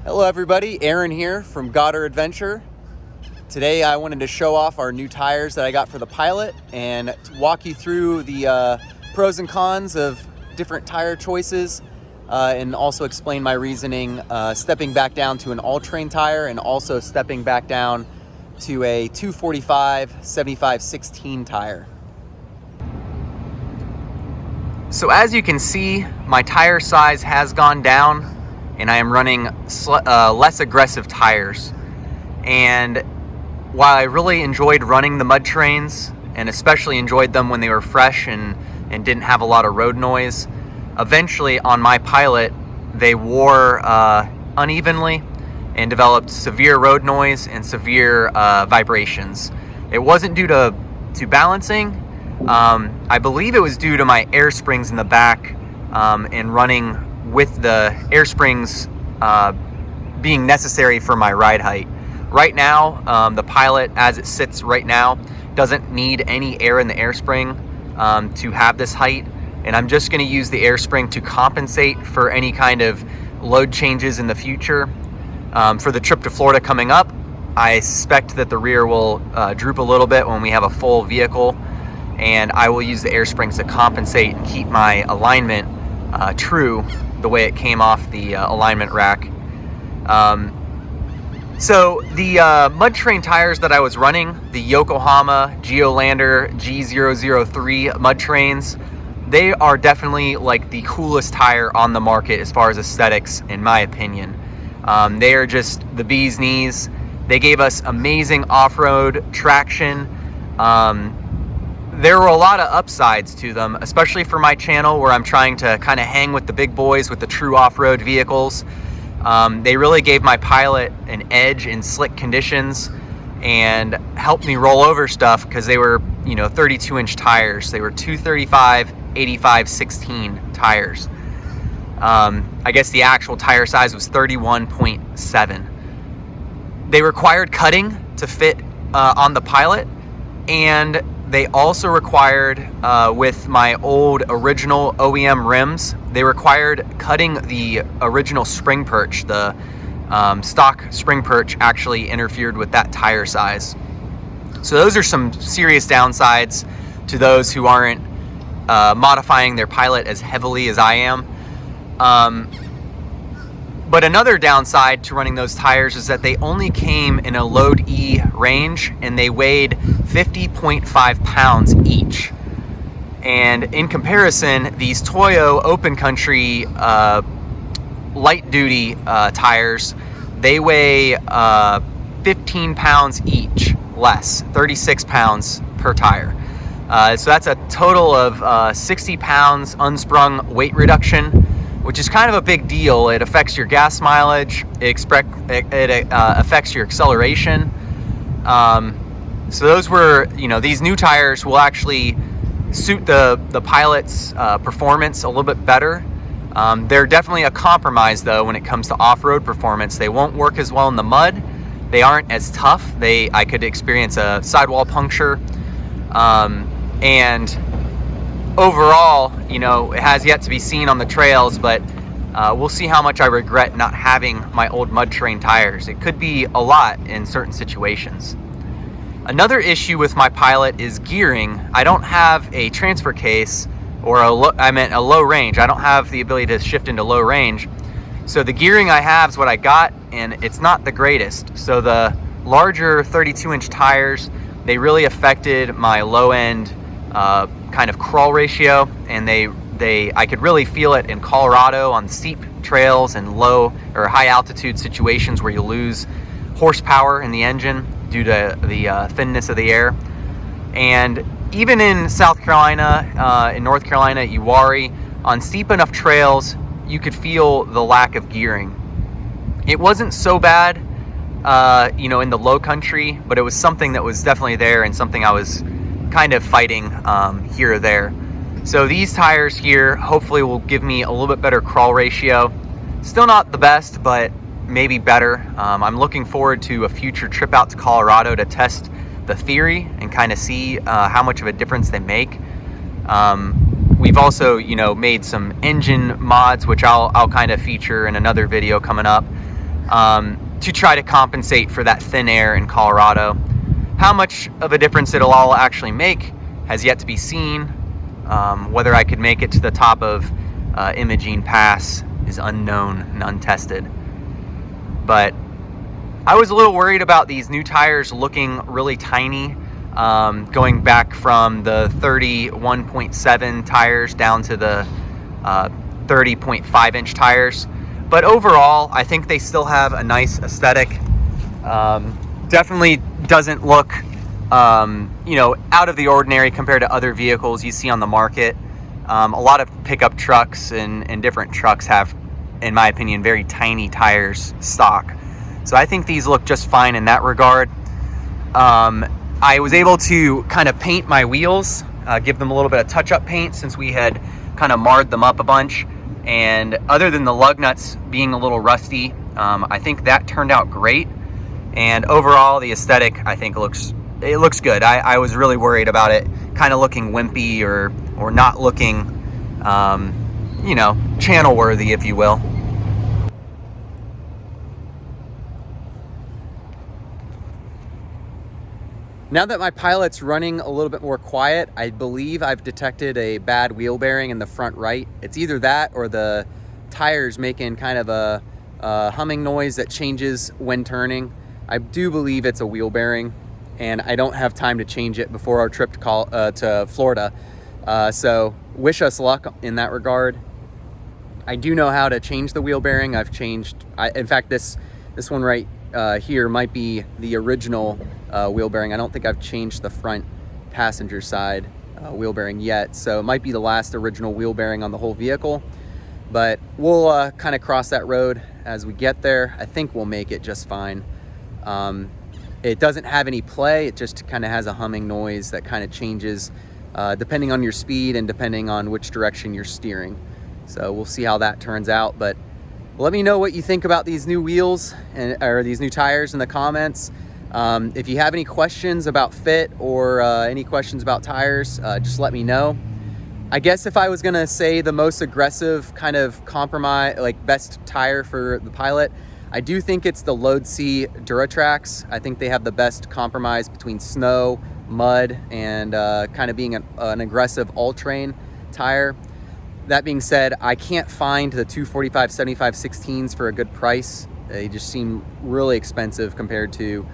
Hello everybody, Aaron here from Goddard Adventure. Today I wanted to show off our new tires that I got for the Pilot and walk you through the pros and cons of different tire choices and also explain my reasoning stepping back down to an all-terrain tire and also stepping back down to a 245 75/16 tire. So as you can see, my tire size has gone down and I am running less aggressive tires. And while I really enjoyed running the mud trains, and especially enjoyed them when they were fresh and didn't have a lot of road noise, eventually on my Pilot, they wore unevenly and developed severe road noise and severe vibrations. It wasn't due to balancing. I believe it was due to my air springs in the back and running with the air springs being necessary for my ride height. Right now, the Pilot, as it sits right now, doesn't need any air in the air spring to have this height, and I'm just going to use the air spring to compensate for any kind of load changes in the future. For the trip to Florida coming up, I suspect that the rear will droop a little bit when we have a full vehicle, and I will use the air springs to compensate and keep my alignment true the way it came off the alignment rack. So the mud terrain tires that I was running, the Yokohama Geolander G003 mud terrains, they are definitely like the coolest tire on the market as far as aesthetics, in my opinion. They are just the bee's knees. They gave us amazing off-road traction. There were a lot of upsides to them, especially for my channel where I'm trying to kind of hang with the big boys with the true off-road vehicles. They really gave my Pilot an edge in slick conditions and helped me roll over stuff because they were, 32-inch tires. They were 235 85/16 tires. I guess the actual tire size was 31.7. They required cutting to fit on the Pilot, and they also required, with my old original OEM rims, they required cutting the original spring perch. The stock spring perch actually interfered with that tire size. So those are some serious downsides to those who aren't modifying their Pilot as heavily as I am. But another downside to running those tires is that they only came in a load E range and they weighed 50.5 pounds each. And in comparison, these Toyo open country light duty tires, they weigh 15 pounds each less, 36 pounds per tire. So that's a total of 60 pounds unsprung weight reduction, which is kind of a big deal. It affects your gas mileage, it affects your acceleration. So those were, these new tires will actually suit the Pilot's performance a little bit better. They're definitely a compromise though when it comes to off-road performance. They won't work as well in the mud. They aren't as tough. I could experience a sidewall puncture. And overall, it has yet to be seen on the trails, but we'll see how much I regret not having my old mud terrain tires. It could be a lot in certain situations. Another issue with my Pilot is gearing. I don't have a transfer case, or a low range. I don't have the ability to shift into low range. So the gearing I have is what I got, and it's not the greatest. So the larger 32-inch tires, they really affected my low end kind of crawl ratio, and I could really feel it in Colorado on steep trails and low or high altitude situations where you lose horsepower in the engine due to the thinness of the air. And even in South Carolina, in North Carolina, at Uwharrie, on steep enough trails, you could feel the lack of gearing. It wasn't so bad, in the low country, but it was something that was definitely there and something I was kind of fighting here or there. So these tires here hopefully will give me a little bit better crawl ratio. Still not the best, but maybe better. I'm looking forward to a future trip out to Colorado to test the theory and kind of see how much of a difference they make. We've also, made some engine mods, which I'll kind of feature in another video coming up. to try to compensate for that thin air in Colorado. How much of a difference it'll all actually make has yet to be seen. Whether I could make it to the top of Imogene Pass is unknown and untested. But I was a little worried about these new tires looking really tiny, going back from the 31.7 tires down to the 30.5 inch tires. But overall, I think they still have a nice aesthetic. Definitely doesn't look, you know, out of the ordinary compared to other vehicles you see on the market. A lot of pickup trucks and different trucks have, in my opinion, very tiny tires stock. So I think these look just fine in that regard. I was able to kind of paint my wheels, give them a little bit of touch-up paint since we had kind of marred them up a bunch. And other than the lug nuts being a little rusty, I think that turned out great. And overall, the aesthetic, I think, looks good. I was really worried about it kind of looking wimpy or not looking, you know, channel worthy, if you will. Now that my Pilot's running a little bit more quiet, I believe I've detected a bad wheel bearing in the front right. It's either that or the tires making kind of a humming noise that changes when turning. I do believe it's a wheel bearing, and I don't have time to change it before our trip to Florida. So wish us luck in that regard. I do know how to change the wheel bearing. I've changed, in fact, this one right here might be the original wheel bearing. I don't think I've changed the front passenger side wheel bearing yet, so it might be the last original wheel bearing on the whole vehicle, but we'll kind of cross that road as we get there. I think we'll make it just fine. It doesn't have any play, it just kind of has a humming noise that kind of changes depending on your speed and depending on which direction you're steering. So we'll see how that turns out, but let me know what you think about these new wheels or these new tires in the comments. If you have any questions about fit or any questions about tires, just let me know. I guess if I was gonna say the most aggressive kind of compromise, like best tire for the Pilot, I do think it's the Load C Duratrax. I think they have the best compromise between snow, mud, and kind of being an aggressive all-terrain tire. That being said, I can't find the 245/75 16s for a good price. They just seem really expensive compared to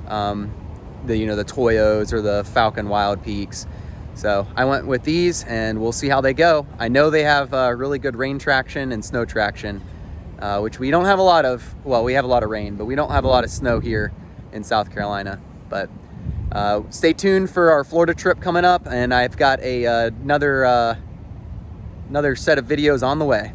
the Toyos or the Falcon Wild Peaks. So I went with these, and we'll see how they go. I know they have really good rain traction and snow traction, which we don't have a lot of. Well, we have a lot of rain, but we don't have a lot of snow here in South Carolina. But stay tuned for our Florida trip coming up, and I've got another set of videos on the way.